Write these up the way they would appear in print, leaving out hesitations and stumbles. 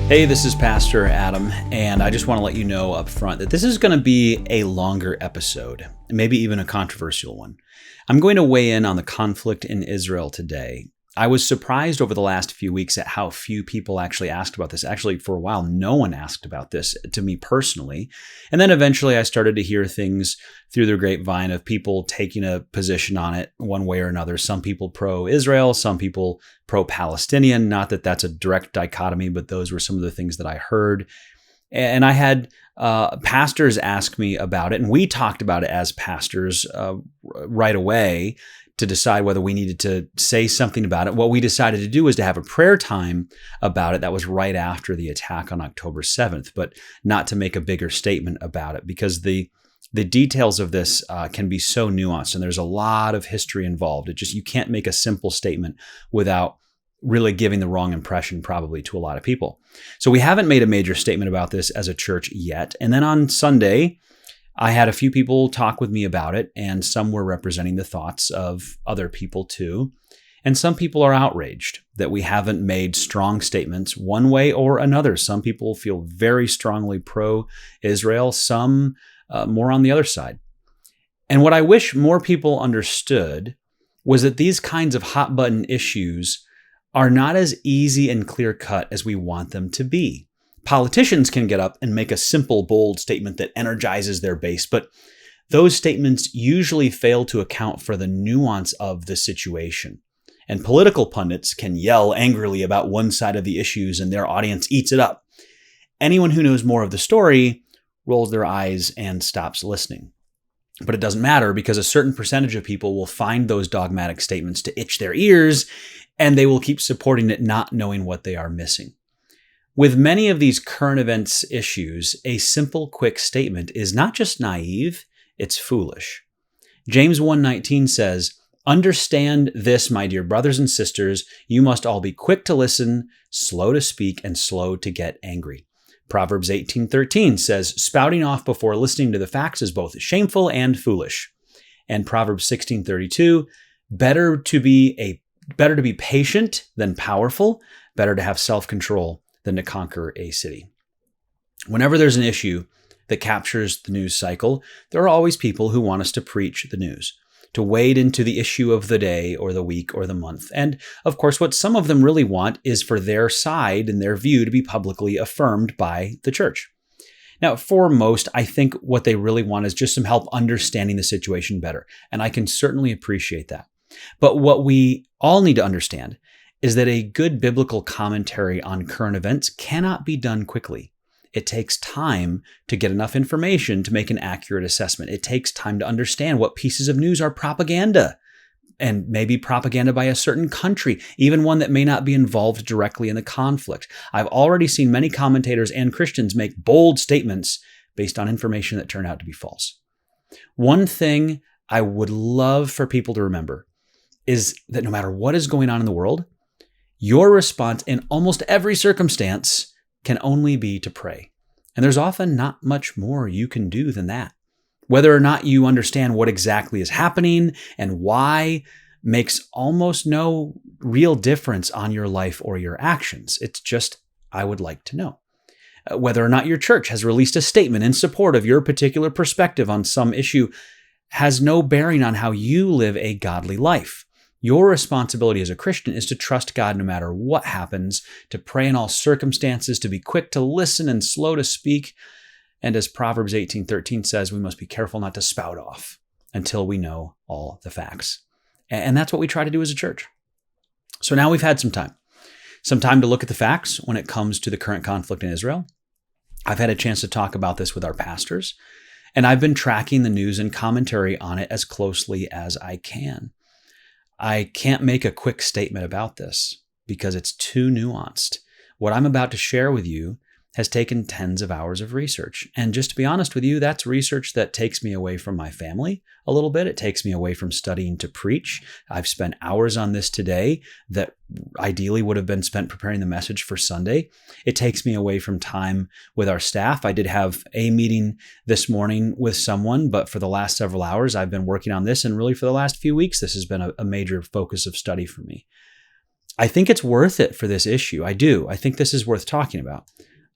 Hey, this is Pastor Adam, and I just want to let you know up front that this is going to be a longer episode, maybe even a controversial one. I'm going to weigh in on the conflict in Israel today. I was surprised over the last few weeks at how few people actually asked about this. Actually, for a while, no one asked about this to me personally. And then eventually I started to hear things through the grapevine of people taking a position on it one way or another. Some people pro-Israel, some people pro-Palestinian. Not that that's a direct dichotomy, but those were some of the things that I heard. And I had pastors ask me about it, and we talked about it as pastors right away to decide whether we needed to say something about it. What we decided to do was to have a prayer time about it. That was right after the attack on October 7th, but not to make a bigger statement about it because the details of this can be so nuanced and there's a lot of history involved. You can't make a simple statement without really giving the wrong impression probably to a lot of people. So we haven't made a major statement about this as a church yet. And then on Sunday, I had a few people talk with me about it, and some were representing the thoughts of other people too. And some people are outraged that we haven't made strong statements one way or another. Some people feel very strongly pro-Israel, some more on the other side. And what I wish more people understood was that these kinds of hot button issues are not as easy and clear cut as we want them to be. Politicians can get up and make a simple, bold statement that energizes their base, but those statements usually fail to account for the nuance of the situation. And political pundits can yell angrily about one side of the issues and their audience eats it up. Anyone who knows more of the story rolls their eyes and stops listening. But it doesn't matter because a certain percentage of people will find those dogmatic statements to itch their ears, and they will keep supporting it not knowing what they are missing. With many of these current events issues, a simple, quick statement is not just naive, it's foolish. James 1:19 says, "Understand this, my dear brothers and sisters, you must all be quick to listen, slow to speak, and slow to get angry." Proverbs 18:13 says, "Spouting off before listening to the facts is both shameful and foolish." And Proverbs 16:32, better to be patient than powerful, better to have self-control than to conquer a city." Whenever there's an issue that captures the news cycle, there are always people who want us to preach the news, to wade into the issue of the day or the week or the month. And of course, what some of them really want is for their side and their view to be publicly affirmed by the church. Now, for most, I think what they really want is just some help understanding the situation better. And I can certainly appreciate that. But what we all need to understand is that a good biblical commentary on current events cannot be done quickly. It takes time to get enough information to make an accurate assessment. It takes time to understand what pieces of news are propaganda, and maybe propaganda by a certain country, even one that may not be involved directly in the conflict. I've already seen many commentators and Christians make bold statements based on information that turned out to be false. One thing I would love for people to remember is that no matter what is going on in the world, your response in almost every circumstance can only be to pray. And there's often not much more you can do than that. Whether or not you understand what exactly is happening and why makes almost no real difference on your life or your actions. It's just, I would like to know. Whether or not your church has released a statement in support of your particular perspective on some issue has no bearing on how you live a godly life. Your responsibility as a Christian is to trust God no matter what happens, to pray in all circumstances, to be quick to listen and slow to speak. And as Proverbs 18:13 says, we must be careful not to spout off until we know all the facts. And that's what we try to do as a church. So now we've had some time to look at the facts when it comes to the current conflict in Israel. I've had a chance to talk about this with our pastors, and I've been tracking the news and commentary on it as closely as I can. I can't make a quick statement about this because it's too nuanced. What I'm about to share with you has taken tens of hours of research. And just to be honest with you, that's research that takes me away from my family a little bit. It takes me away from studying to preach. I've spent hours on this today that ideally would have been spent preparing the message for Sunday. It takes me away from time with our staff. I did have a meeting this morning with someone, but for the last several hours, I've been working on this. And really for the last few weeks, this has been a major focus of study for me. I think it's worth it for this issue. I do. I think this is worth talking about.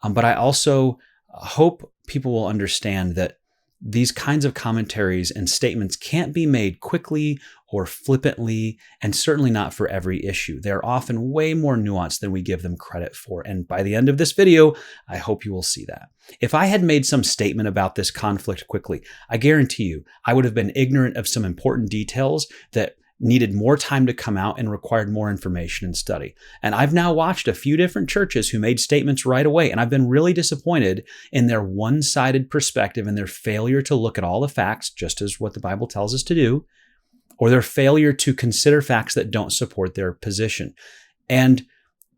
But I also hope people will understand that these kinds of commentaries and statements can't be made quickly or flippantly, and certainly not for every issue. They're often way more nuanced than we give them credit for. And by the end of this video, I hope you will see that. If I had made some statement about this conflict quickly, I guarantee you, I would have been ignorant of some important details that needed more time to come out and required more information and study. And I've now watched a few different churches who made statements right away, and I've been really disappointed in their one-sided perspective and their failure to look at all the facts, just as what the Bible tells us to do, or their failure to consider facts that don't support their position. And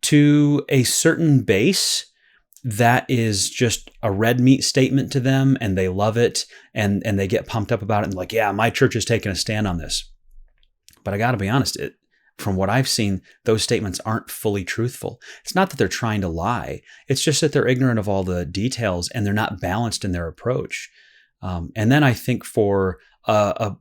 to a certain base, that is just a red meat statement to them, and they love it, and they get pumped up about it, and like, yeah, my church is taking a stand on this. But I got to be honest, from what I've seen, those statements aren't fully truthful. It's not that they're trying to lie. It's just that they're ignorant of all the details and they're not balanced in their approach. And then I think for a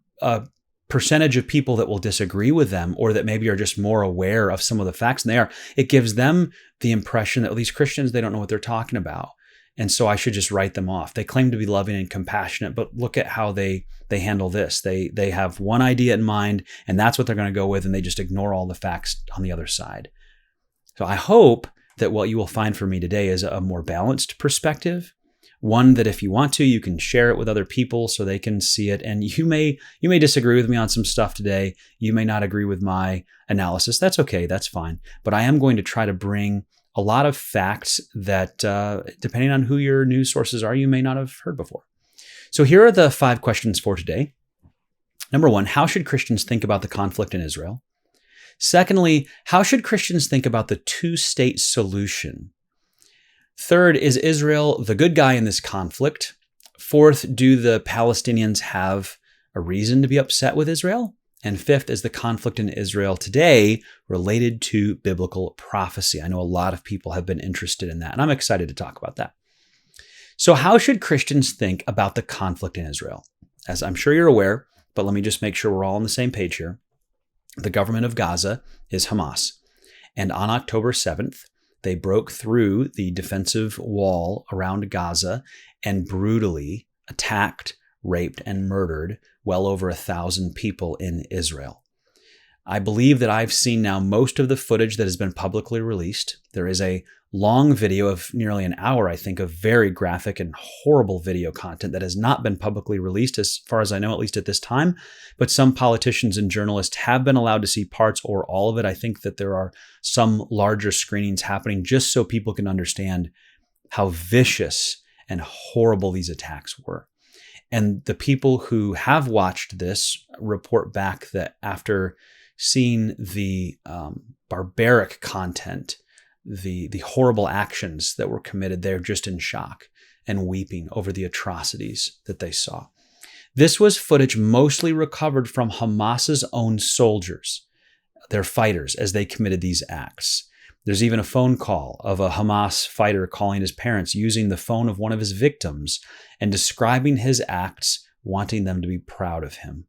percentage of people that will disagree with them, or that maybe are just more aware of some of the facts than they are, it gives them the impression that these Christians, they don't know what they're talking about. And so I should just write them off. They claim to be loving and compassionate, but look at how they handle this. They have one idea in mind, and that's what they're going to go with, and they just ignore all the facts on the other side. So I hope that what you will find from me today is a more balanced perspective, one that if you want to, you can share it with other people so they can see it. And you may disagree with me on some stuff today. You may not agree with my analysis. That's okay. That's fine. But I am going to try to bring a lot of facts that, depending on who your news sources are, you may not have heard before. So here are the 5 questions for today. Number 1, how should Christians think about the conflict in Israel? Secondly, how should Christians think about the two-state solution? Third, is Israel the good guy in this conflict? Fourth, do the Palestinians have a reason to be upset with Israel? And fifth, is the conflict in Israel today related to biblical prophecy? I know a lot of people have been interested in that, and I'm excited to talk about that. So how should Christians think about the conflict in Israel? As I'm sure you're aware, but let me just make sure we're all on the same page here. The government of Gaza is Hamas. And on October 7th, they broke through the defensive wall around Gaza and brutally attacked, raped, and murdered well over 1,000 people in Israel. I believe that I've seen now most of the footage that has been publicly released. There is a long video of nearly an hour, I think, of very graphic and horrible video content that has not been publicly released, as far as I know, at least at this time. But some politicians and journalists have been allowed to see parts or all of it. I think that there are some larger screenings happening just so people can understand how vicious and horrible these attacks were. And the people who have watched this report back that after seeing the barbaric content, the horrible actions that were committed, they're just in shock and weeping over the atrocities that they saw. This was footage mostly recovered from Hamas's own soldiers, their fighters, as they committed these acts. There's even a phone call of a Hamas fighter calling his parents, using the phone of one of his victims and describing his acts, wanting them to be proud of him.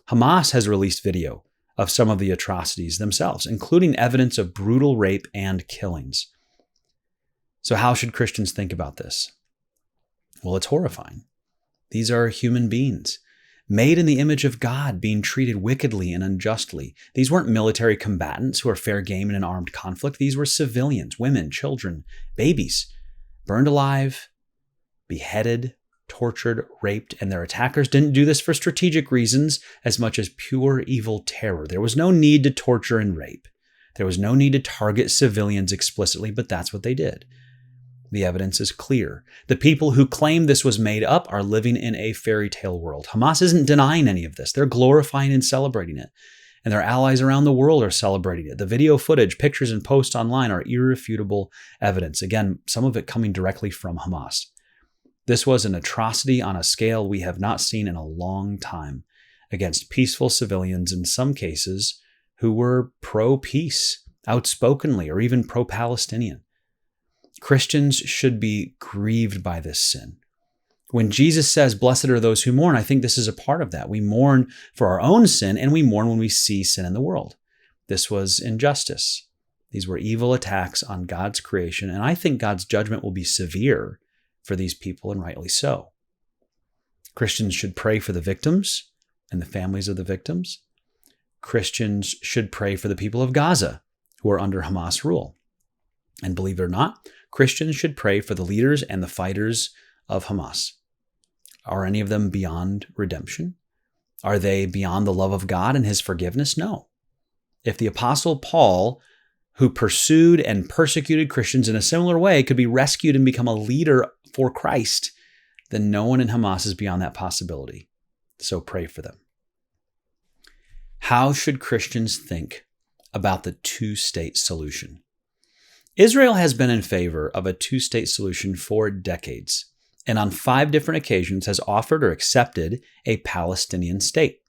Hamas has released video of some of the atrocities themselves, including evidence of brutal rape and killings. So how should Christians think about this? Well, it's horrifying. These are human beings, made in the image of God, being treated wickedly and unjustly. These weren't military combatants who are fair game in an armed conflict. These were civilians, women, children, babies, burned alive, beheaded, tortured, raped, and their attackers didn't do this for strategic reasons as much as pure evil terror. There was no need to torture and rape. There was no need to target civilians explicitly, but that's what they did. The evidence is clear. The people who claim this was made up are living in a fairy tale world. Hamas isn't denying any of this. They're glorifying and celebrating it. And their allies around the world are celebrating it. The video footage, pictures, and posts online are irrefutable evidence. Again, some of it coming directly from Hamas. This was an atrocity on a scale we have not seen in a long time against peaceful civilians, in some cases, who were pro-peace, outspokenly, or even pro-Palestinian. Christians should be grieved by this sin. When Jesus says, "Blessed are those who mourn," I think this is a part of that. We mourn for our own sin, and we mourn when we see sin in the world. This was injustice. These were evil attacks on God's creation, and I think God's judgment will be severe for these people, and rightly so. Christians should pray for the victims and the families of the victims. Christians should pray for the people of Gaza who are under Hamas rule. And believe it or not, Christians should pray for the leaders and the fighters of Hamas. Are any of them beyond redemption? Are they beyond the love of God and his forgiveness? No. If the Apostle Paul, who pursued and persecuted Christians in a similar way, could be rescued and become a leader for Christ, then no one in Hamas is beyond that possibility. So pray for them. How should Christians think about the two-state solution? Israel has been in favor of a two-state solution for decades, and on 5 different occasions has offered or accepted a Palestinian state.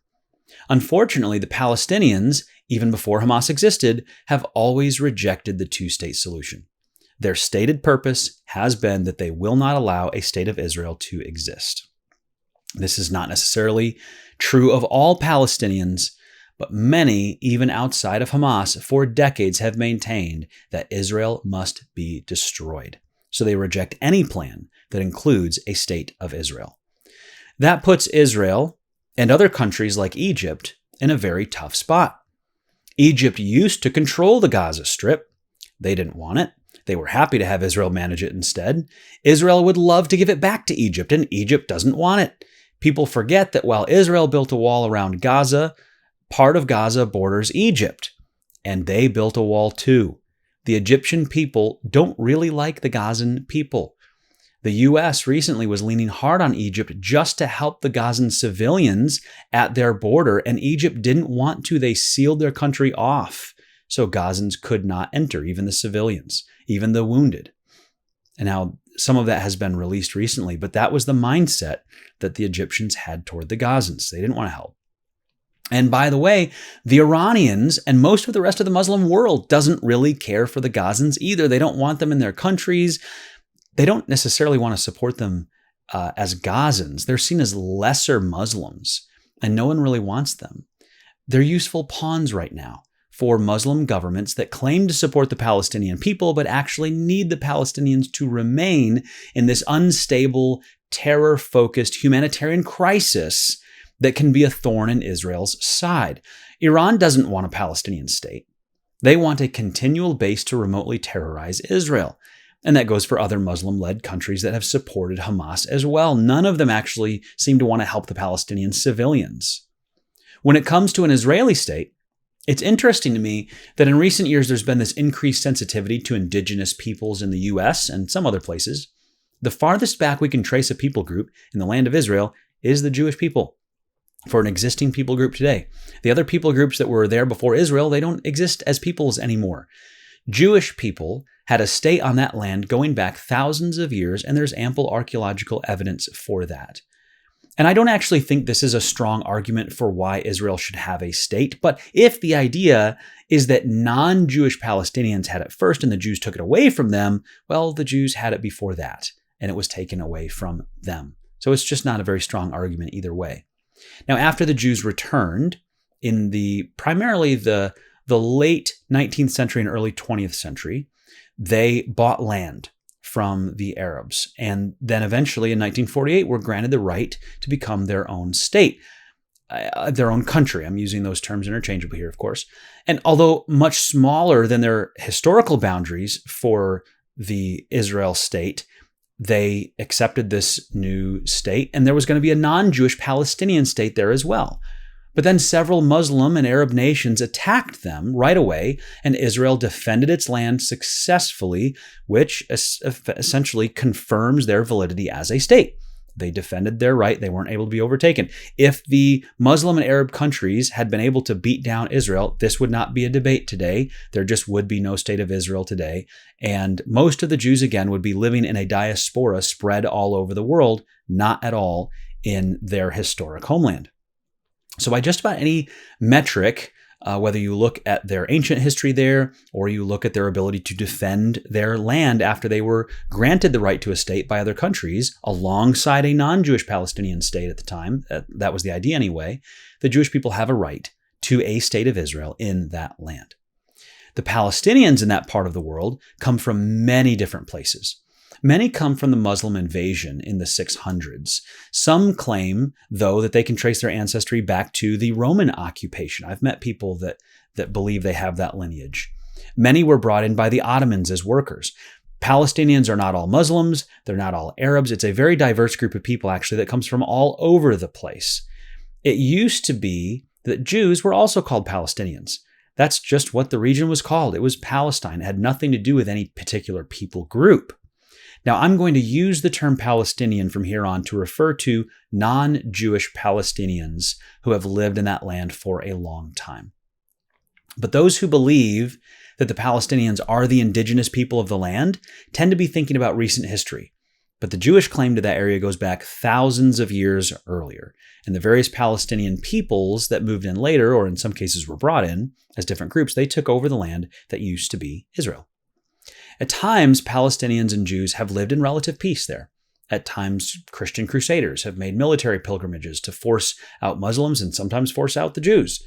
Unfortunately, the Palestinians, even before Hamas existed, have always rejected the two-state solution. Their stated purpose has been that they will not allow a state of Israel to exist. This is not necessarily true of all Palestinians, but many, even outside of Hamas, for decades have maintained that Israel must be destroyed. So they reject any plan that includes a state of Israel. That puts Israel and other countries like Egypt in a very tough spot. Egypt used to control the Gaza Strip. They didn't want it. They were happy to have Israel manage it instead. Israel would love to give it back to Egypt, and Egypt doesn't want it. People forget that while Israel built a wall around Gaza, part of Gaza borders Egypt, and they built a wall too. The Egyptian people don't really like the Gazan people. The U.S. recently was leaning hard on Egypt just to help the Gazan civilians at their border, and Egypt didn't want to. They sealed their country off, so Gazans could not enter, even the civilians, even the wounded. And now some of that has been released recently, but that was the mindset that the Egyptians had toward the Gazans. They didn't want to help. And by the way, the Iranians and most of the rest of the Muslim world doesn't really care for the Gazans either. They don't want them in their countries. They don't necessarily want to support them as Gazans. They're seen as lesser Muslims, and no one really wants them. They're useful pawns right now for Muslim governments that claim to support the Palestinian people, but actually need the Palestinians to remain in this unstable, terror-focused humanitarian crisis that can be a thorn in Israel's side. Iran doesn't want a Palestinian state. They want a continual base to remotely terrorize Israel. And that goes for other Muslim-led countries that have supported Hamas as well. None of them actually seem to want to help the Palestinian civilians. When it comes to an Israeli state, it's interesting to me that in recent years there's been this increased sensitivity to indigenous peoples in the U.S. and some other places. The farthest back we can trace a people group in the land of Israel is the Jewish people. For an existing people group today. The other people groups that were there before Israel, they don't exist as peoples anymore. Jewish people had a state on that land going back thousands of years, and there's ample archaeological evidence for that. And I don't actually think this is a strong argument for why Israel should have a state, but if the idea is that non-Jewish Palestinians had it first and the Jews took it away from them, well, the Jews had it before that, and it was taken away from them. So it's just not a very strong argument either way. Now, after the Jews returned in primarily the late 19th century and early 20th century, they bought land from the Arabs. And then eventually in 1948 were granted the right to become their own state, their own country. I'm using those terms interchangeably here, of course. And although much smaller than their historical boundaries for the Israel state, they accepted this new state, and there was going to be a non-Jewish Palestinian state there as well. But then several Muslim and Arab nations attacked them right away, and Israel defended its land successfully, which essentially confirms their validity as a state. They defended their right. They weren't able to be overtaken. If the Muslim and Arab countries had been able to beat down Israel, this would not be a debate today. There just would be no state of Israel today. And most of the Jews, again, would be living in a diaspora spread all over the world, not at all in their historic homeland. So by just about any metric, whether you look at their ancient history there, or you look at their ability to defend their land after they were granted the right to a state by other countries, alongside a non-Jewish Palestinian state at the time, that was the idea anyway, the Jewish people have a right to a state of Israel in that land. The Palestinians in that part of the world come from many different places. Many come from the Muslim invasion in the 600s. Some claim, though, that they can trace their ancestry back to the Roman occupation. I've met people that believe they have that lineage. Many were brought in by the Ottomans as workers. Palestinians are not all Muslims. They're not all Arabs. It's a very diverse group of people, actually, that comes from all over the place. It used to be that Jews were also called Palestinians. That's just what the region was called. It was Palestine. It had nothing to do with any particular people group. Now, I'm going to use the term Palestinian from here on to refer to non-Jewish Palestinians who have lived in that land for a long time. But those who believe that the Palestinians are the indigenous people of the land tend to be thinking about recent history. But the Jewish claim to that area goes back thousands of years earlier. And the various Palestinian peoples that moved in later, or in some cases were brought in as different groups, they took over the land that used to be Israel. At times, Palestinians and Jews have lived in relative peace there. At times, Christian crusaders have made military pilgrimages to force out Muslims and sometimes force out the Jews.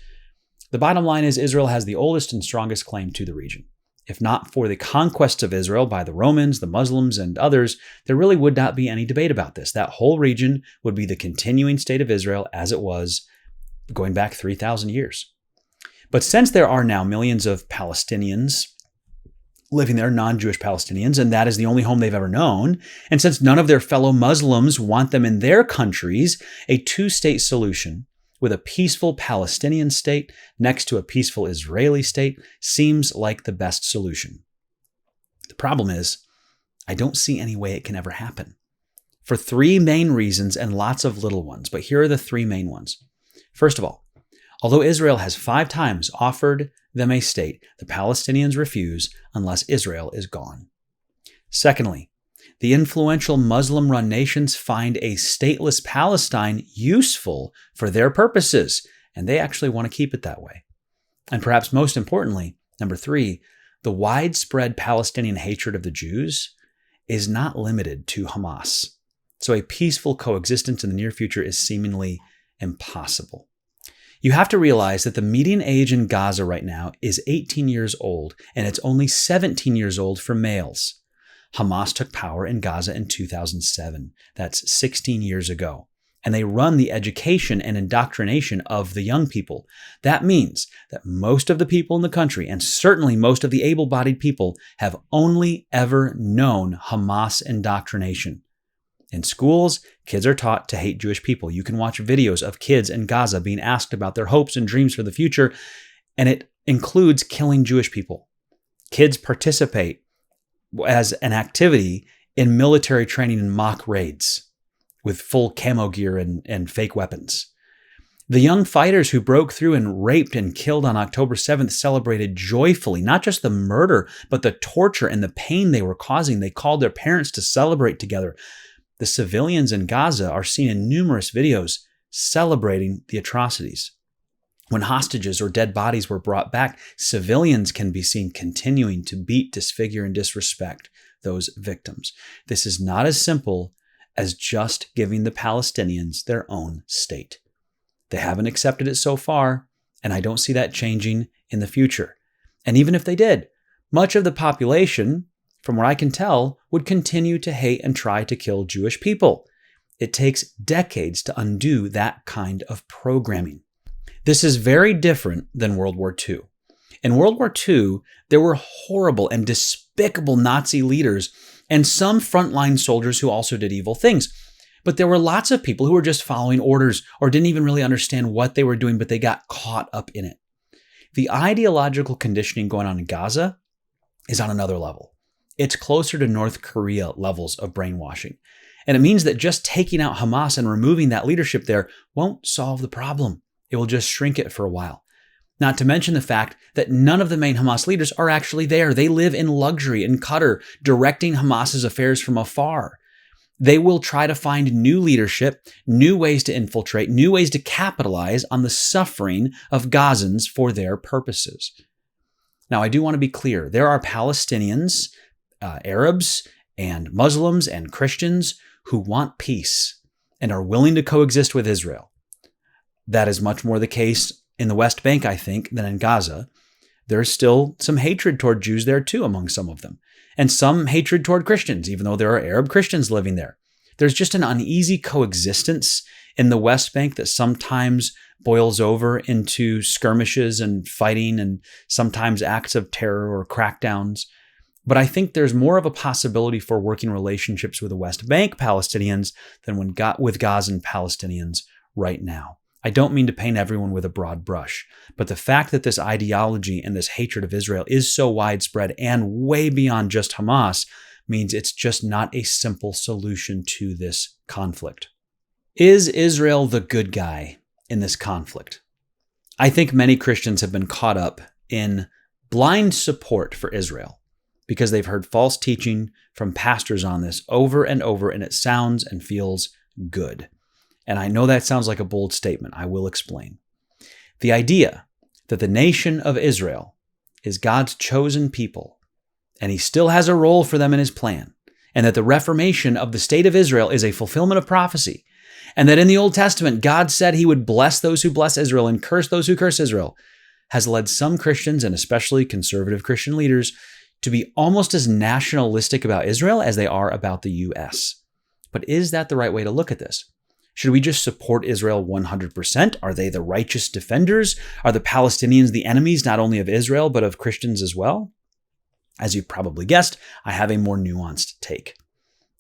The bottom line is Israel has the oldest and strongest claim to the region. If not for the conquests of Israel by the Romans, the Muslims, and others, there really would not be any debate about this. That whole region would be the continuing state of Israel as it was going back 3,000 years. But since there are now millions of Palestinians living there, non-Jewish Palestinians, and that is the only home they've ever known, and since none of their fellow Muslims want them in their countries, a two-state solution with a peaceful Palestinian state next to a peaceful Israeli state seems like the best solution. The problem is, I don't see any way it can ever happen. For three main reasons and lots of little ones, but here are the three main ones. First of all, although Israel has 5 times offered them a state, the Palestinians refuse unless Israel is gone. Secondly, the influential Muslim-run nations find a stateless Palestine useful for their purposes, and they actually want to keep it that way. And perhaps most importantly, number 3, the widespread Palestinian hatred of the Jews is not limited to Hamas. So a peaceful coexistence in the near future is seemingly impossible. You have to realize that the median age in Gaza right now is 18 years old, and it's only 17 years old for males. Hamas took power in Gaza in 2007. That's 16 years ago. And they run the education and indoctrination of the young people. That means that most of the people in the country, and certainly most of the able-bodied people, have only ever known Hamas indoctrination. In schools, kids are taught to hate Jewish people. You can watch videos of kids in Gaza being asked about their hopes and dreams for the future, and it includes killing Jewish people. Kids participate as an activity in military training and mock raids with full camo gear and fake weapons. The young fighters who broke through and raped and killed on October 7th celebrated joyfully, not just the murder, but the torture and the pain they were causing. They called their parents to celebrate together. The civilians in Gaza are seen in numerous videos celebrating the atrocities. When hostages or dead bodies were brought back, civilians can be seen continuing to beat, disfigure, and disrespect those victims. This is not as simple as just giving the Palestinians their own state. They haven't accepted it so far, and I don't see that changing in the future. And even if they did, much of the population, from what I can tell, would continue to hate and try to kill Jewish people. It takes decades to undo that kind of programming. This is very different than World War II. In World War II, there were horrible and despicable Nazi leaders and some frontline soldiers who also did evil things. But there were lots of people who were just following orders or didn't even really understand what they were doing, but they got caught up in it. The ideological conditioning going on in Gaza is on another level. It's closer to North Korea levels of brainwashing. And it means that just taking out Hamas and removing that leadership there won't solve the problem. It will just shrink it for a while. Not to mention the fact that none of the main Hamas leaders are actually there. They live in luxury in Qatar, directing Hamas's affairs from afar. They will try to find new leadership, new ways to infiltrate, new ways to capitalize on the suffering of Gazans for their purposes. Now, I do want to be clear. There are Palestinians, Arabs, and Muslims and Christians who want peace and are willing to coexist with Israel. That is much more the case in the West Bank, I think, than in Gaza. there's still some hatred toward Jews there too among some of them, and some hatred toward Christians, even though there are Arab Christians living there. There's just an uneasy coexistence in the West Bank that sometimes boils over into skirmishes and fighting and sometimes acts of terror or crackdowns. But I think there's more of a possibility for working relationships with the West Bank Palestinians than with Gazan Palestinians right now. I don't mean to paint everyone with a broad brush, but the fact that this ideology and this hatred of Israel is so widespread and way beyond just Hamas means it's just not a simple solution to this conflict. Is Israel the good guy in this conflict? I think many Christians have been caught up in blind support for Israel because they've heard false teaching from pastors on this over and over, and it sounds and feels good. And I know that sounds like a bold statement. I will explain. The idea that the nation of Israel is God's chosen people, and he still has a role for them in his plan, and that the reformation of the state of Israel is a fulfillment of prophecy, and that in the Old Testament, God said he would bless those who bless Israel and curse those who curse Israel, has led some Christians, and especially conservative Christian leaders, to be almost as nationalistic about Israel as they are about the U.S. But is that the right way to look at this? Should we just support Israel 100%? Are they the righteous defenders? Are the Palestinians the enemies not only of Israel, but of Christians as well? As you've probably guessed, I have a more nuanced take.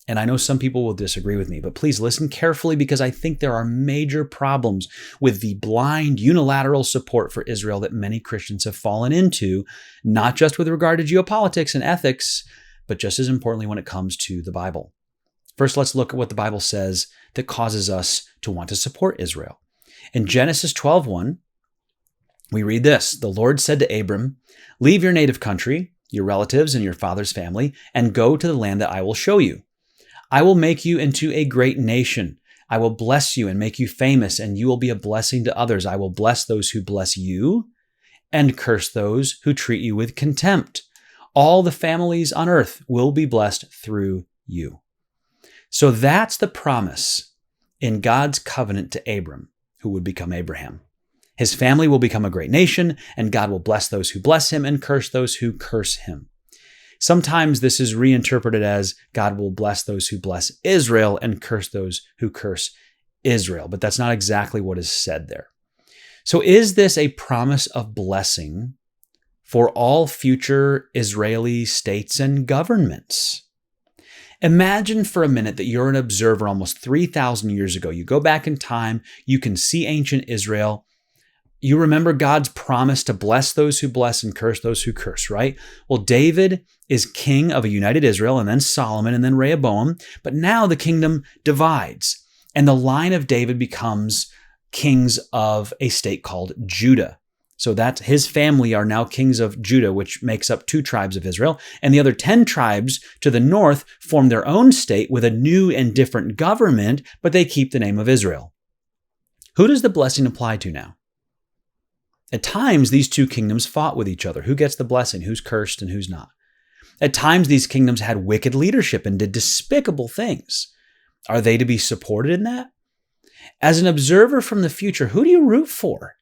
And I know some people will disagree with me, but please listen carefully because I think there are major problems with the blind unilateral support for Israel that many Christians have fallen into, not just with regard to geopolitics and ethics, but just as importantly when it comes to the Bible. First, let's look at what the Bible says that causes us to want to support Israel. In Genesis 12:1, we read this: "The Lord said to Abram, 'Leave your native country, your relatives and your father's family, and go to the land that I will show you. I will make you into a great nation. I will bless you and make you famous, and you will be a blessing to others. I will bless those who bless you and curse those who treat you with contempt. All the families on earth will be blessed through you.'" So that's the promise in God's covenant to Abram, who would become Abraham. His family will become a great nation, and God will bless those who bless him and curse those who curse him. Sometimes this is reinterpreted as God will bless those who bless Israel and curse those who curse Israel, but that's not exactly what is said there. So is this a promise of blessing for all future Israeli states and governments? Imagine for a minute that you're an observer almost 3,000 years ago. You go back in time, you can see ancient Israel. You remember God's promise to bless those who bless and curse those who curse, right? Well, David is king of a united Israel, and then Solomon, and then Rehoboam. But now the kingdom divides, and the line of David becomes kings of a state called Judah. So that his family are now kings of Judah, which makes up 2 tribes of Israel. And the other 10 tribes to the north form their own state with a new and different government, but they keep the name of Israel. Who does the blessing apply to now? At times, these 2 kingdoms fought with each other. Who gets the blessing? Who's cursed and who's not? At times, these kingdoms had wicked leadership and did despicable things. Are they to be supported in that? As an observer from the future, who do you root for?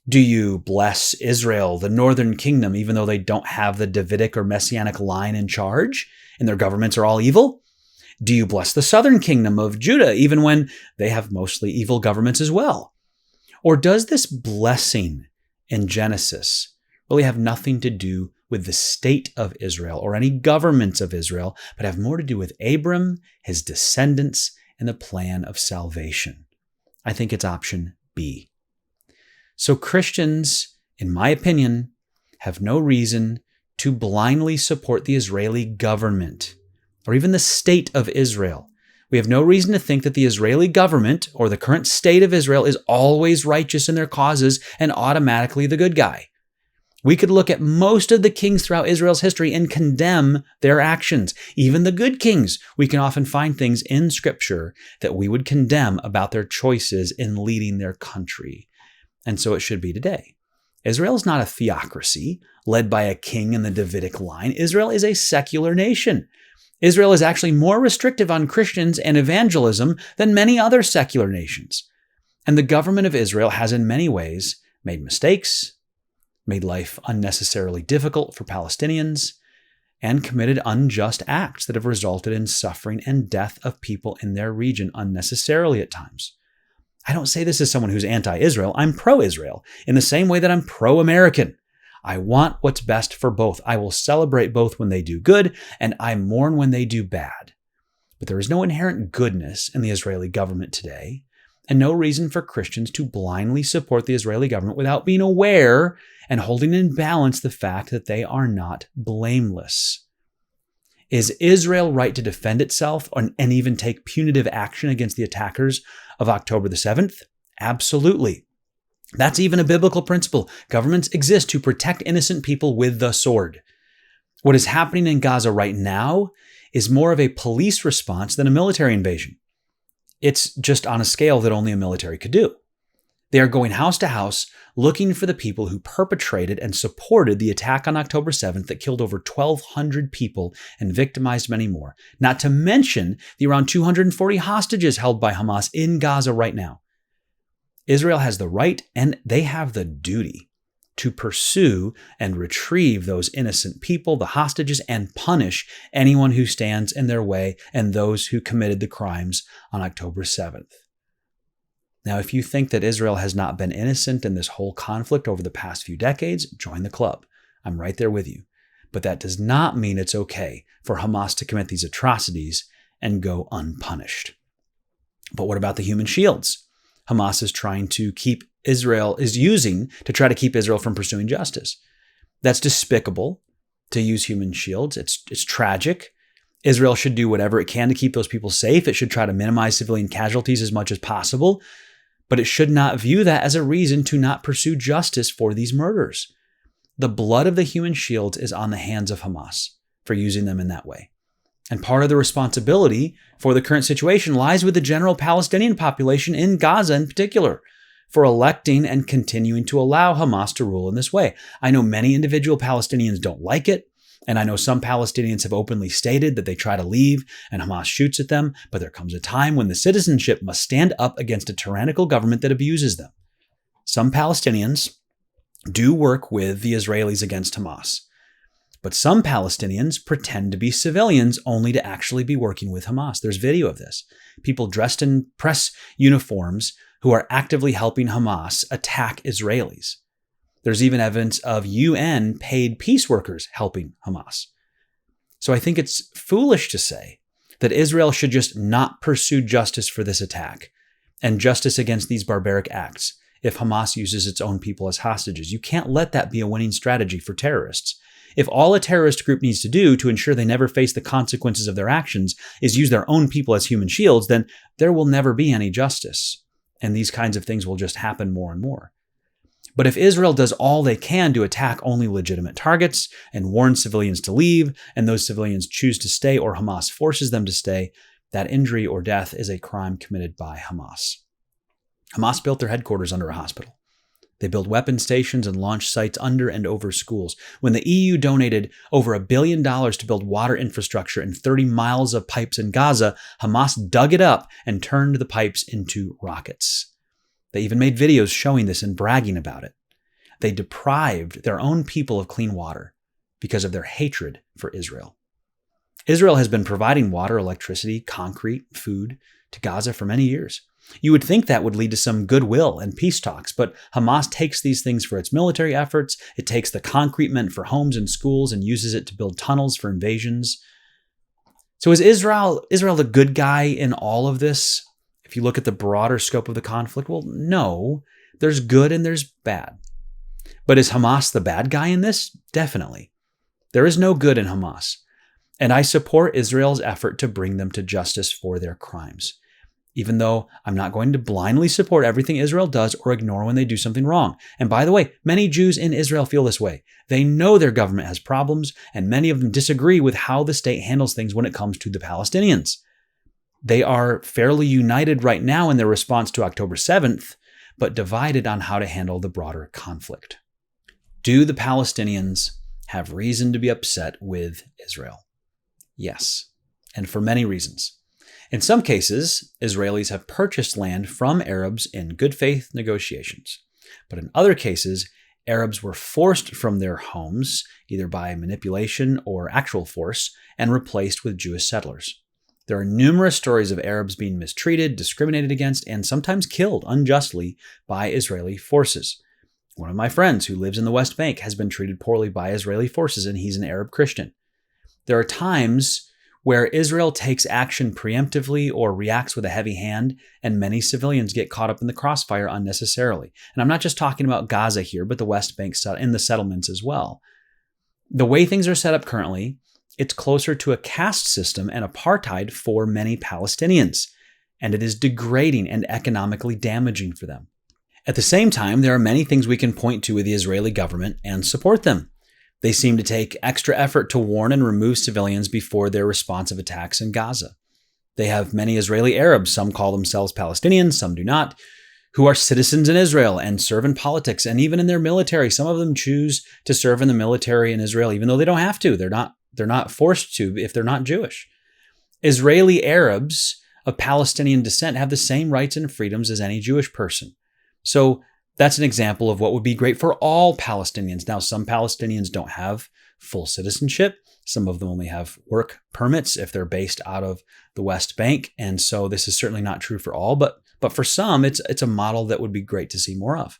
Do you bless Israel, the northern kingdom, even though they don't have the Davidic or Messianic line in charge and their governments are all evil? Do you bless the southern kingdom of Judah, even when they have mostly evil governments as well? Or does this blessing in Genesis really have nothing to do with the state of Israel or any governments of Israel, but have more to do with Abram, his descendants, and the plan of salvation? I think it's option B. So Christians, in my opinion, have no reason to blindly support the Israeli government or even the state of Israel. We have no reason to think that the Israeli government or the current state of Israel is always righteous in their causes and automatically the good guy. We could look at most of the kings throughout Israel's history and condemn their actions. Even the good kings, we can often find things in Scripture that we would condemn about their choices in leading their country. And so it should be today. Israel is not a theocracy led by a king in the Davidic line. Israel is a secular nation. Israel is actually more restrictive on Christians and evangelism than many other secular nations. And the government of Israel has in many ways made mistakes, made life unnecessarily difficult for Palestinians, and committed unjust acts that have resulted in suffering and death of people in their region unnecessarily at times. I don't say this as someone who's anti-Israel. I'm pro-Israel in the same way that I'm pro-American. I want what's best for both. I will celebrate both when they do good, and I mourn when they do bad. But there is no inherent goodness in the Israeli government today, and no reason for Christians to blindly support the Israeli government without being aware and holding in balance the fact that they are not blameless. Is Israel right to defend itself and even take punitive action against the attackers of October the 7th? Absolutely. That's even a biblical principle. Governments exist to protect innocent people with the sword. What is happening in Gaza right now is more of a police response than a military invasion. It's just on a scale that only a military could do. They are going house to house looking for the people who perpetrated and supported the attack on October 7th that killed over 1,200 people and victimized many more, not to mention the around 240 hostages held by Hamas in Gaza right now. Israel has the right and they have the duty to pursue and retrieve those innocent people, the hostages, and punish anyone who stands in their way and those who committed the crimes on October 7th. Now, if you think that Israel has not been innocent in this whole conflict over the past few decades, join the club. I'm right there with you. But that does not mean it's okay for Hamas to commit these atrocities and go unpunished. But what about the human shields Hamas is using to try to keep Israel from pursuing justice? That's despicable to use human shields. It's tragic. Israel should do whatever it can to keep those people safe. It should try to minimize civilian casualties as much as possible, but it should not view that as a reason to not pursue justice for these murders. The blood of the human shields is on the hands of Hamas for using them in that way. And part of the responsibility for the current situation lies with the general Palestinian population in Gaza in particular, for electing and continuing to allow Hamas to rule in this way. I know many individual Palestinians don't like it, and I know some Palestinians have openly stated that they try to leave and Hamas shoots at them, but there comes a time when the citizenship must stand up against a tyrannical government that abuses them. Some Palestinians do work with the Israelis against Hamas, but some Palestinians pretend to be civilians only to actually be working with Hamas. There's video of this. People dressed in press uniforms who are actively helping Hamas attack Israelis. There's even evidence of UN paid peace workers helping Hamas. So I think it's foolish to say that Israel should just not pursue justice for this attack and justice against these barbaric acts if Hamas uses its own people as hostages. You can't let that be a winning strategy for terrorists. If all a terrorist group needs to do to ensure they never face the consequences of their actions is use their own people as human shields, then there will never be any justice. And these kinds of things will just happen more and more. But if Israel does all they can to attack only legitimate targets and warn civilians to leave, and those civilians choose to stay or Hamas forces them to stay, that injury or death is a crime committed by Hamas. Hamas built their headquarters under a hospital. They built weapon stations and launch sites under and over schools. When the EU donated over $1 billion to build water infrastructure and 30 miles of pipes in Gaza, Hamas dug it up and turned the pipes into rockets. They even made videos showing this and bragging about it. They deprived their own people of clean water because of their hatred for Israel. Israel has been providing water, electricity, concrete, food to Gaza for many years. You would think that would lead to some goodwill and peace talks, but Hamas takes these things for its military efforts. It takes the concrete meant for homes and schools and uses it to build tunnels for invasions. So is Israel the good guy in all of this? If you look at the broader scope of the conflict, well, no, there's good and there's bad. But is Hamas the bad guy in this? Definitely. There is no good in Hamas. And I support Israel's effort to bring them to justice for their crimes, even though I'm not going to blindly support everything Israel does or ignore when they do something wrong. And by the way, many Jews in Israel feel this way. They know their government has problems, and many of them disagree with how the state handles things when it comes to the Palestinians. They are fairly united right now in their response to October 7th, but divided on how to handle the broader conflict. Do the Palestinians have reason to be upset with Israel? Yes, and for many reasons. In some cases, Israelis have purchased land from Arabs in good faith negotiations. But in other cases, Arabs were forced from their homes, either by manipulation or actual force, and replaced with Jewish settlers. There are numerous stories of Arabs being mistreated, discriminated against, and sometimes killed unjustly by Israeli forces. One of my friends who lives in the West Bank has been treated poorly by Israeli forces, and he's an Arab Christian. There are times where Israel takes action preemptively or reacts with a heavy hand, and many civilians get caught up in the crossfire unnecessarily. And I'm not just talking about Gaza here, but the West Bank and the settlements as well. The way things are set up currently, it's closer to a caste system and apartheid for many Palestinians, and it is degrading and economically damaging for them. At the same time, there are many things we can point to with the Israeli government and support them. They seem to take extra effort to warn and remove civilians before their responsive attacks in Gaza. They have many Israeli Arabs, some call themselves Palestinians, some do not, who are citizens in Israel and serve in politics and even in their military. Some of them choose to serve in the military in Israel, even though they don't have to. They're not forced to if they're not Jewish. Israeli Arabs of Palestinian descent have the same rights and freedoms as any Jewish person. So that's an example of what would be great for all Palestinians. Now, some Palestinians don't have full citizenship. Some of them only have work permits if they're based out of the West Bank. And so this is certainly not true for all, but for some, it's a model that would be great to see more of.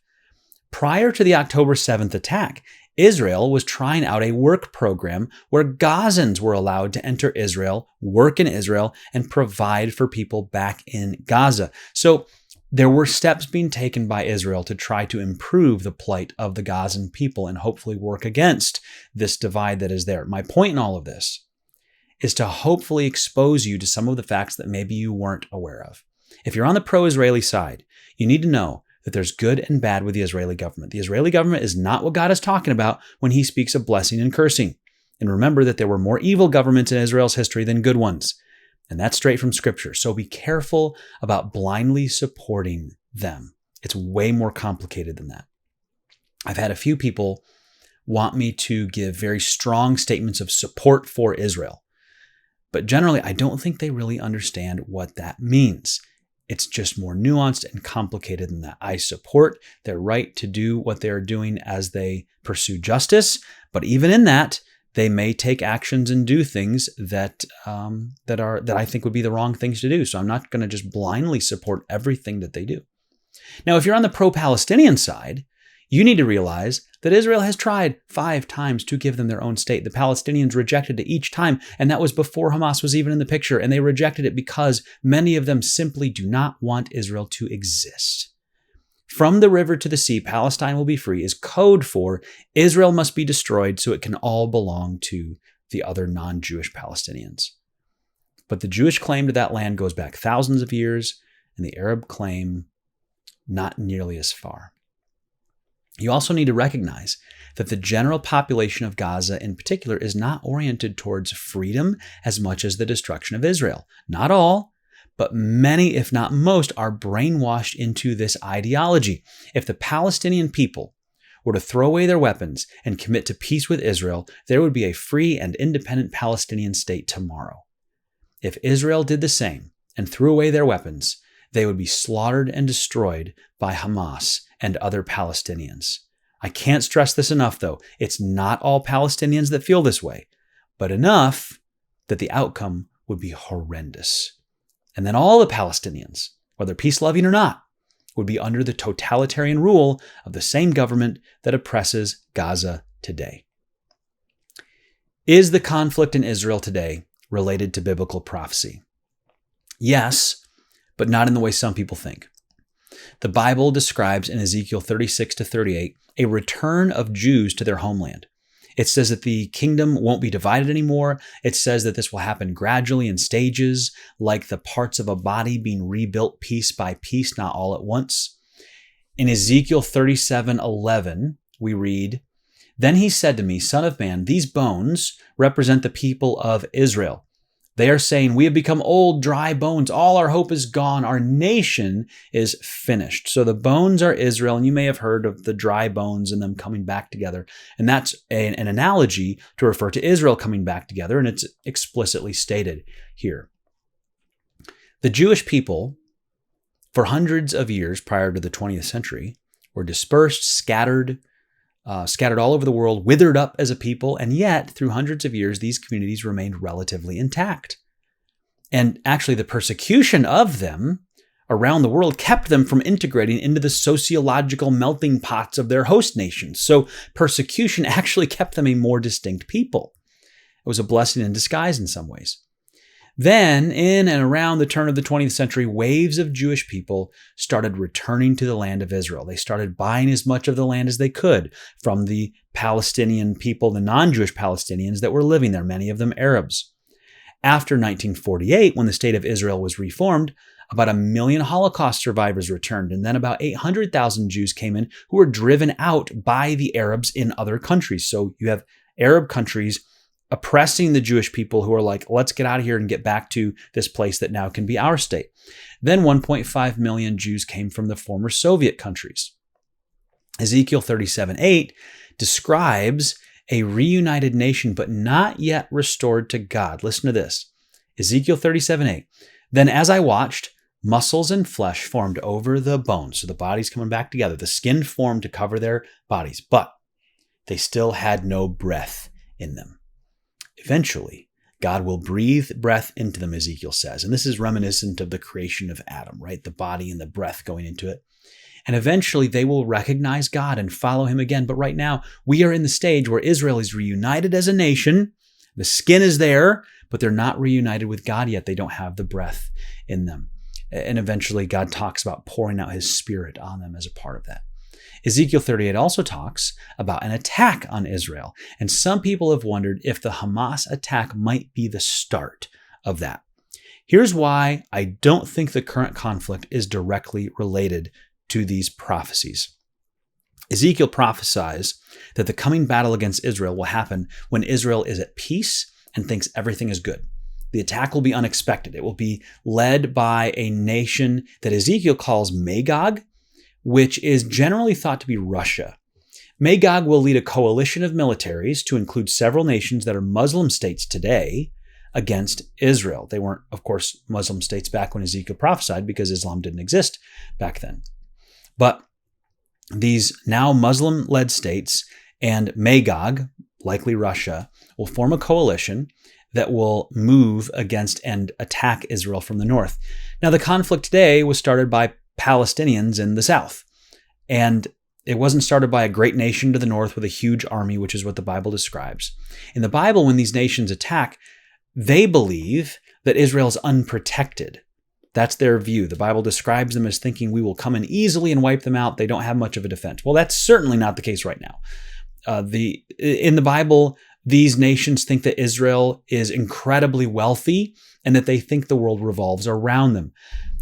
Prior to the October 7th attack, Israel was trying out a work program where Gazans were allowed to enter Israel, work in Israel, and provide for people back in Gaza. So there were steps being taken by Israel to try to improve the plight of the Gazan people and hopefully work against this divide that is there. My point in all of this is to hopefully expose you to some of the facts that maybe you weren't aware of. If you're on the pro-Israeli side, you need to know that there's good and bad with the Israeli government. The Israeli government is not what God is talking about when he speaks of blessing and cursing. And remember that there were more evil governments in Israel's history than good ones. And that's straight from Scripture. So be careful about blindly supporting them. It's way more complicated than that. I've had a few people want me to give very strong statements of support for Israel. But generally, I don't think they really understand what that means. It's just more nuanced and complicated than that. I support their right to do what they're doing as they pursue justice. But even in that, they may take actions and do things that I think would be the wrong things to do. So I'm not going to just blindly support everything that they do. Now, if you're on the pro-Palestinian side, you need to realize that Israel has tried 5 times to give them their own state. The Palestinians rejected it each time, and that was before Hamas was even in the picture. And they rejected it because many of them simply do not want Israel to exist. From the river to the sea, Palestine will be free is code for Israel must be destroyed so it can all belong to the other non-Jewish Palestinians. But the Jewish claim to that land goes back thousands of years, and the Arab claim not nearly as far. You also need to recognize that the general population of Gaza in particular is not oriented towards freedom as much as the destruction of Israel. Not all, but many, if not most, are brainwashed into this ideology. If the Palestinian people were to throw away their weapons and commit to peace with Israel, there would be a free and independent Palestinian state tomorrow. If Israel did the same and threw away their weapons, they would be slaughtered and destroyed by Hamas and other Palestinians. I can't stress this enough, though. It's not all Palestinians that feel this way, but enough that the outcome would be horrendous. And then all the Palestinians, whether peace-loving or not, would be under the totalitarian rule of the same government that oppresses Gaza today. Is the conflict in Israel today related to biblical prophecy? Yes, but not in the way some people think. The Bible describes in Ezekiel 36 to 38 a return of Jews to their homeland. It says that the kingdom won't be divided anymore. It says that this will happen gradually in stages, like the parts of a body being rebuilt piece by piece, not all at once. In Ezekiel 37:11, we read, "Then he said to me, Son of man, these bones represent the people of Israel. They are saying, we have become old, dry bones. All our hope is gone. Our nation is finished." So the bones are Israel, and you may have heard of the dry bones and them coming back together. And that's an analogy to refer to Israel coming back together, and it's explicitly stated here. The Jewish people, for hundreds of years prior to the 20th century, were dispersed, scattered, scattered all over the world, withered up as a people, and yet through hundreds of years, these communities remained relatively intact. And actually, the persecution of them around the world kept them from integrating into the sociological melting pots of their host nations. So persecution actually kept them a more distinct people. It was a blessing in disguise in some ways. Then, in and around the turn of the 20th century, waves of Jewish people started returning to the land of Israel. They started buying as much of the land as they could from the Palestinian people, the non-Jewish Palestinians that were living there, many of them Arabs. After 1948, when the state of Israel was reformed, about 1 million Holocaust survivors returned, and then about 800,000 Jews came in who were driven out by the Arabs in other countries. So you have Arab countries oppressing the Jewish people who are like, let's get out of here and get back to this place that now can be our state. Then 1.5 million Jews came from the former Soviet countries. Ezekiel 37:8 describes a reunited nation, but not yet restored to God. Listen to this. Ezekiel 37:8. Then as I watched, muscles and flesh formed over the bones. So the body's coming back together. The skin formed to cover their bodies, but they still had no breath in them. Eventually, God will breathe breath into them, Ezekiel says. And this is reminiscent of the creation of Adam, right? The body and the breath going into it. And eventually they will recognize God and follow him again. But right now, we are in the stage where Israel is reunited as a nation. The skin is there, but they're not reunited with God yet. They don't have the breath in them. And eventually God talks about pouring out his spirit on them as a part of that. Ezekiel 38 also talks about an attack on Israel. And some people have wondered if the Hamas attack might be the start of that. Here's why I don't think the current conflict is directly related to these prophecies. Ezekiel prophesies that the coming battle against Israel will happen when Israel is at peace and thinks everything is good. The attack will be unexpected. It will be led by a nation that Ezekiel calls Magog, which is generally thought to be Russia. Magog will lead a coalition of militaries to include several nations that are Muslim states today against Israel. They weren't, of course, Muslim states back when Ezekiel prophesied because Islam didn't exist back then. But these now Muslim-led states and Magog, likely Russia, will form a coalition that will move against and attack Israel from the north. Now, the conflict today was started by Palestinians in the south. And it wasn't started by a great nation to the north with a huge army, which is what the Bible describes. In the Bible, when these nations attack, they believe that Israel is unprotected. That's their view. The Bible describes them as thinking we will come in easily and wipe them out. They don't have much of a defense. Well, that's certainly not the case right now. In the Bible, these nations think that Israel is incredibly wealthy and that they think the world revolves around them.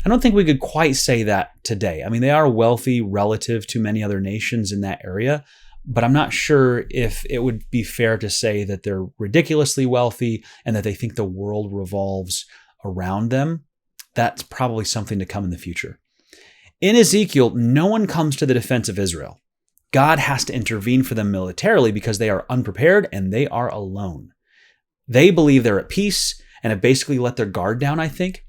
I don't think we could quite say that today. I mean, they are wealthy relative to many other nations in that area, but I'm not sure if it would be fair to say that they're ridiculously wealthy and that they think the world revolves around them. That's probably something to come in the future. In Ezekiel, no one comes to the defense of Israel. God has to intervene for them militarily because they are unprepared and they are alone. They believe they're at peace and have basically let their guard down, I think.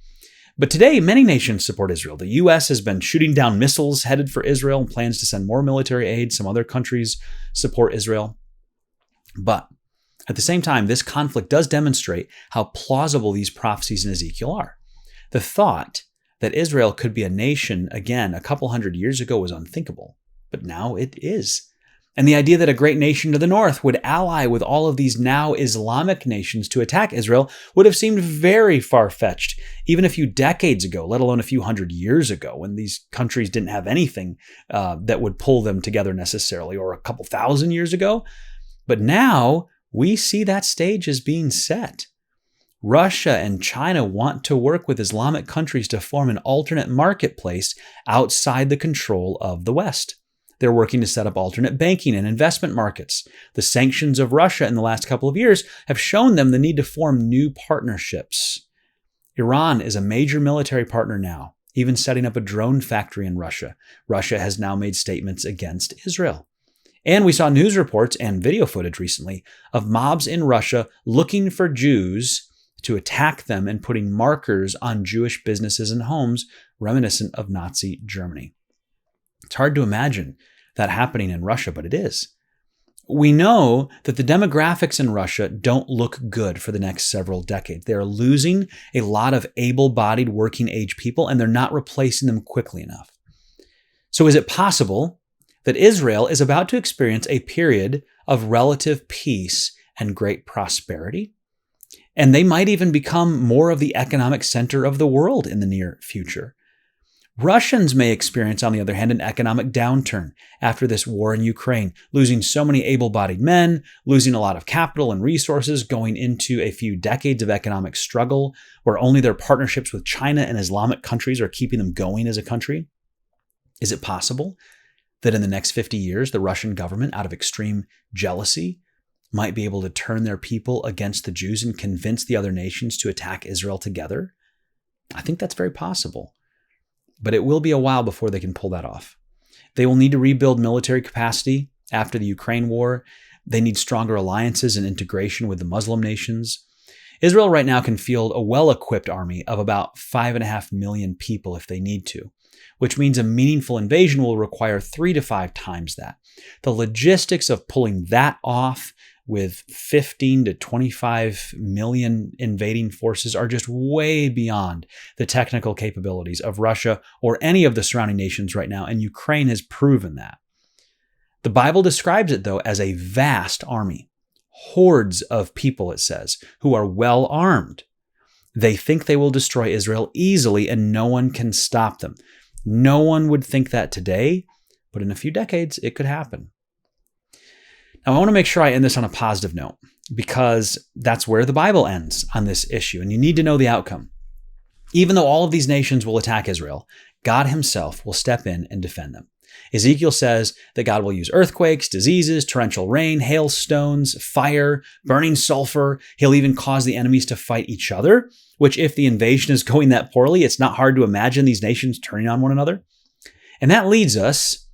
But today, many nations support Israel. The U.S. has been shooting down missiles headed for Israel and plans to send more military aid. Some other countries support Israel. But at the same time, this conflict does demonstrate how plausible these prophecies in Ezekiel are. The thought that Israel could be a nation again a couple hundred years ago was unthinkable, but now it is. And the idea that a great nation to the north would ally with all of these now Islamic nations to attack Israel would have seemed very far-fetched, even a few decades ago, let alone a few hundred years ago, when these countries didn't have anything that would pull them together necessarily, or a couple thousand years ago. But now we see that stage as being set. Russia and China want to work with Islamic countries to form an alternate marketplace outside the control of the West. They're working to set up alternate banking and investment markets. The sanctions of Russia in the last couple of years have shown them the need to form new partnerships. Iran is a major military partner now, even setting up a drone factory in Russia. Russia has now made statements against Israel. And we saw news reports and video footage recently of mobs in Russia looking for Jews to attack them and putting markers on Jewish businesses and homes reminiscent of Nazi Germany. It's hard to imagine that happening in Russia, but it is. We know that the demographics in Russia don't look good for the next several decades. They are losing a lot of able-bodied working-age people, and they're not replacing them quickly enough. So is it possible that Israel is about to experience a period of relative peace and great prosperity? And they might even become more of the economic center of the world in the near future. Russians may experience, on the other hand, an economic downturn after this war in Ukraine, losing so many able-bodied men, losing a lot of capital and resources, going into a few decades of economic struggle where only their partnerships with China and Islamic countries are keeping them going as a country. Is it possible that in the next 50 years, the Russian government, out of extreme jealousy, might be able to turn their people against the Jews and convince the other nations to attack Israel together? I think that's very possible. But it will be a while before they can pull that off. They will need to rebuild military capacity after the Ukraine war. They need stronger alliances and integration with the Muslim nations. Israel right now can field a well-equipped army of about 5.5 million people if they need to, which means a meaningful invasion will require 3 to 5 times that. The logistics of pulling that off with 15 to 25 million invading forces are just way beyond the technical capabilities of Russia or any of the surrounding nations right now, and Ukraine has proven that. The Bible describes it, though, as a vast army. Hordes of people, it says, who are well armed. They think they will destroy Israel easily, and no one can stop them. No one would think that today, but in a few decades, it could happen. Now, I want to make sure I end this on a positive note, because that's where the Bible ends on this issue, and you need to know the outcome. Even though all of these nations will attack Israel, God himself will step in and defend them. Ezekiel says that God will use earthquakes, diseases, torrential rain, hailstones, fire, burning sulfur. He'll even cause the enemies to fight each other, which if the invasion is going that poorly, it's not hard to imagine these nations turning on one another. And that leads us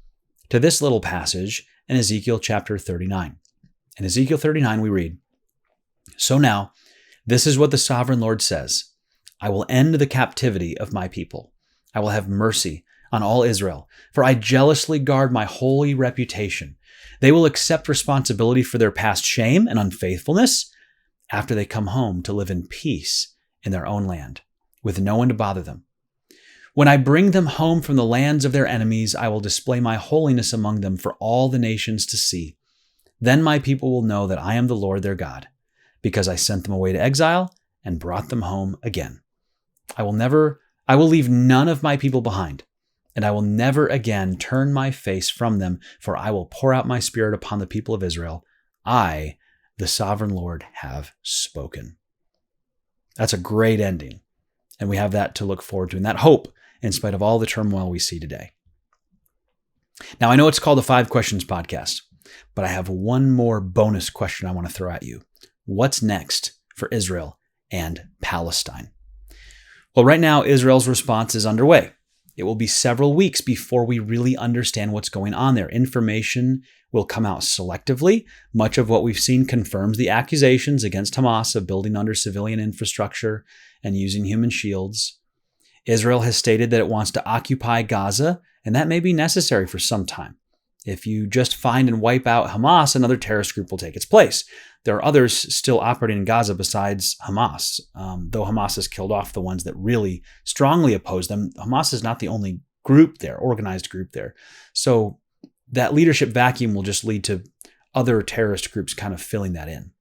to this little passage in Ezekiel chapter 39. In Ezekiel 39, we read, "So now, this is what the sovereign Lord says. I will end the captivity of my people. I will have mercy on all Israel, for I jealously guard my holy reputation. They will accept responsibility for their past shame and unfaithfulness after they come home to live in peace in their own land, with no one to bother them. When I bring them home from the lands of their enemies, I will display my holiness among them for all the nations to see. Then my people will know that I am the Lord their God, because I sent them away to exile and brought them home again. I will leave none of my people behind, and I will never again turn my face from them, for I will pour out my spirit upon the people of Israel. I, the sovereign Lord, have spoken." That's a great ending, and we have that to look forward to, and that hope in spite of all the turmoil we see today. Now, I know it's called the 5 Questions Podcast, but I have one more bonus question I want to throw at you. What's next for Israel and Palestine? Well, right now, Israel's response is underway. It will be several weeks before we really understand what's going on there. Information will come out selectively. Much of what we've seen confirms the accusations against Hamas of building under civilian infrastructure and using human shields. Israel has stated that it wants to occupy Gaza, and that may be necessary for some time. If you just find and wipe out Hamas, another terrorist group will take its place. There are others still operating in Gaza besides Hamas. Though Hamas has killed off the ones that really strongly oppose them, Hamas is not the only group there, organized group there. So that leadership vacuum will just lead to other terrorist groups kind of filling that in.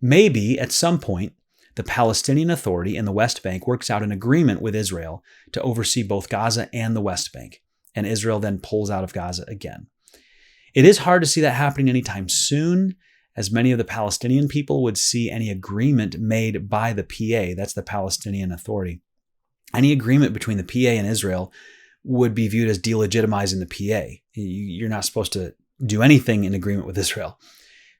Maybe at some point, the Palestinian Authority in the West Bank works out an agreement with Israel to oversee both Gaza and the West Bank, and Israel then pulls out of Gaza again. It is hard to see that happening anytime soon, as many of the Palestinian people would see any agreement made by the PA, that's the Palestinian Authority. Any agreement between the PA and Israel would be viewed as delegitimizing the PA. You're not supposed to do anything in agreement with Israel.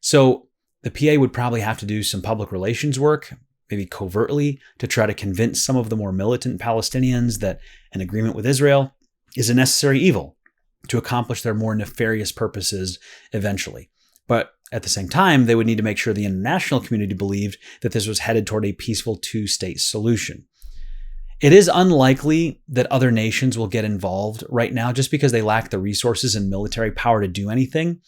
So the PA would probably have to do some public relations work, maybe covertly, to try to convince some of the more militant Palestinians that an agreement with Israel is a necessary evil to accomplish their more nefarious purposes eventually. But at the same time, they would need to make sure the international community believed that this was headed toward a peaceful 2-state solution. It is unlikely that other nations will get involved right now just because they lack the resources and military power to do anything.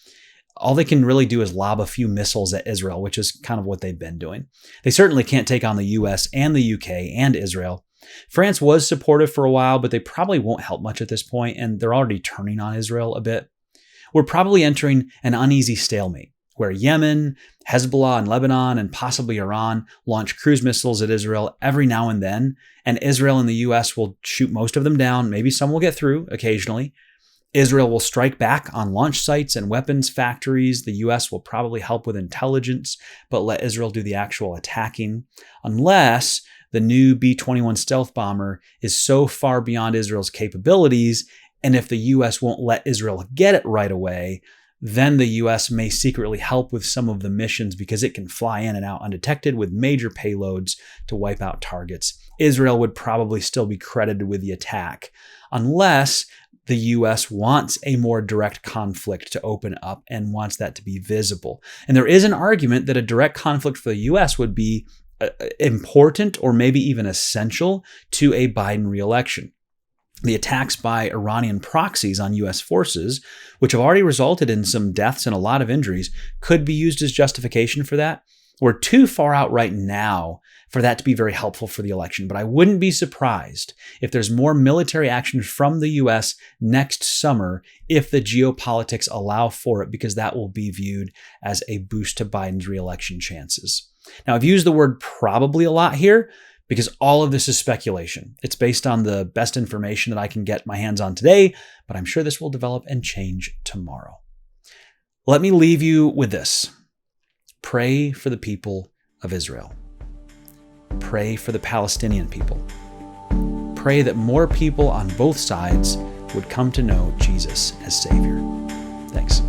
All they can really do is lob a few missiles at Israel, which is kind of what they've been doing. They certainly can't take on the US and the UK and Israel. France was supportive for a while, but they probably won't help much at this point, and they're already turning on Israel a bit. We're probably entering an uneasy stalemate, where Yemen, Hezbollah, and Lebanon, and possibly Iran launch cruise missiles at Israel every now and then, and Israel and the US will shoot most of them down. Maybe some will get through occasionally. Israel will strike back on launch sites and weapons factories. The US will probably help with intelligence, but let Israel do the actual attacking, unless the new B-21 stealth bomber is so far beyond Israel's capabilities, and if the US won't let Israel get it right away, then the US may secretly help with some of the missions because it can fly in and out undetected with major payloads to wipe out targets. Israel would probably still be credited with the attack, unless the US wants a more direct conflict to open up and wants that to be visible. And there is an argument that a direct conflict for the US would be important or maybe even essential to a Biden re-election. The attacks by Iranian proxies on US forces, which have already resulted in some deaths and a lot of injuries, could be used as justification for that. We're too far out right now for that to be very helpful for the election, but I wouldn't be surprised if there's more military action from the US next summer if the geopolitics allow for it, because that will be viewed as a boost to Biden's re-election chances. Now, I've used the word probably a lot here because all of this is speculation. It's based on the best information that I can get my hands on today, but I'm sure this will develop and change tomorrow. Let me leave you with this. Pray for the people of Israel. Pray for the Palestinian people. Pray that more people on both sides would come to know Jesus as Savior. Thanks.